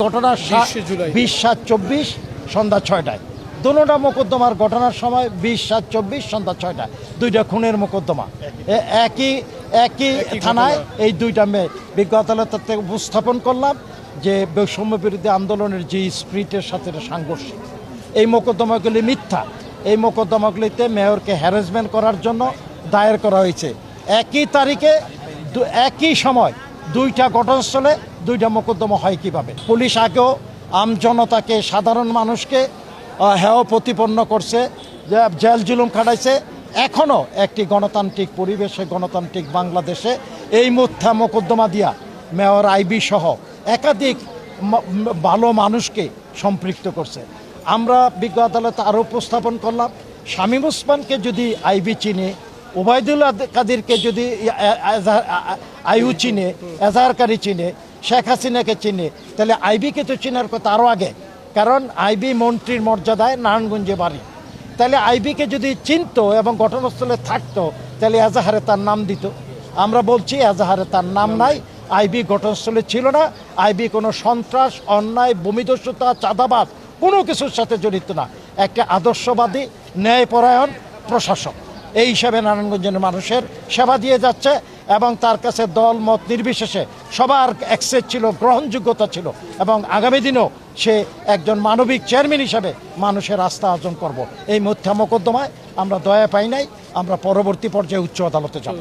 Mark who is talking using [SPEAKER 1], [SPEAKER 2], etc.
[SPEAKER 1] ঘটনার 20/7/24 সন্ধ্যা 6টায়। দুটোটা মোকদ্দমার ঘটনার সময় 20/7/24 সন্ধ্যা 6টায়, দুইটা খুনের মোকদ্দমা একই থানায়। এই দুইটা বিজ্ঞ আদালতের থেকে উপস্থাপন করলাম যে বৈষম্য বিরোধী আন্দোলনের যে স্পিরিটের সাথে সাংঘর্ষিক। এই মোকদ্দমাগুলি মিথ্যা। এই মোকদ্দমাগুলিতে মেয়রকে হ্যারাসমেন্ট করার জন্য দায়ের করা হয়েছে। একই তারিখে একই সময় দুইটা ঘটনাস্থলে দুইটা মোকদ্দমা হয় কীভাবে? পুলিশ আগেও আমজনতাকে, সাধারণ মানুষকে হেয় প্রতিপন্ন করছে, জেল জুলুম খাটাইছে। এখনও একটি গণতান্ত্রিক পরিবেশে, গণতান্ত্রিক বাংলাদেশে এই মিথ্যা মোকদ্দমা দিয়া মেয়র আইবি সহ একাধিক ভালো মানুষকে সম্পৃক্ত করছে। আমরা বিজ্ঞ আদালতে আরও উপস্থাপন করলাম, শামীম ওসমানকে যদি আইবি চিনে, ওবায়দুল কাদেরকে যদি আইউ চিনে, এজাহারকারী চিনে, শেখ হাসিনাকে চিনে, তাহলে আইবিকে তো চেনার কথা আরও আগে। কারণ আইবি মন্ত্রীর মর্যাদায় নারায়ণগঞ্জে বাড়ি। তাহলে আইবিকে যদি চিনত এবং ঘটনাস্থলে থাকতো, তাহলে এজাহারে তার নাম দিত। আমরা বলছি এজাহারে তার নাম নাই, আইবি ঘটনাস্থলে ছিল না। আইবি কোনো সন্ত্রাস, অন্যায়, ভূমিদস্যুতা, চাঁদাবাদ কোনো কিছুর সাথে জড়িত না। একটা আদর্শবাদী, ন্যায়পরায়ণ প্রশাসক। এই হিসাবে নারায়ণগঞ্জের মানুষের সেবা দিয়ে যাচ্ছে এবং তার কাছে দল মত নির্বিশেষে সবার অ্যাক্সেস ছিল, গ্রহণযোগ্যতা ছিল এবং আগামী দিনেও সে একজন মানবিক চেয়ারম্যান হিসাবে মানুষের আস্থা অর্জন করব। এই মিথ্যা মোকদ্দমায় আমরা দয়া পাই নাই। আমরা পরবর্তী পর্যায়ে উচ্চ আদালতে যাব।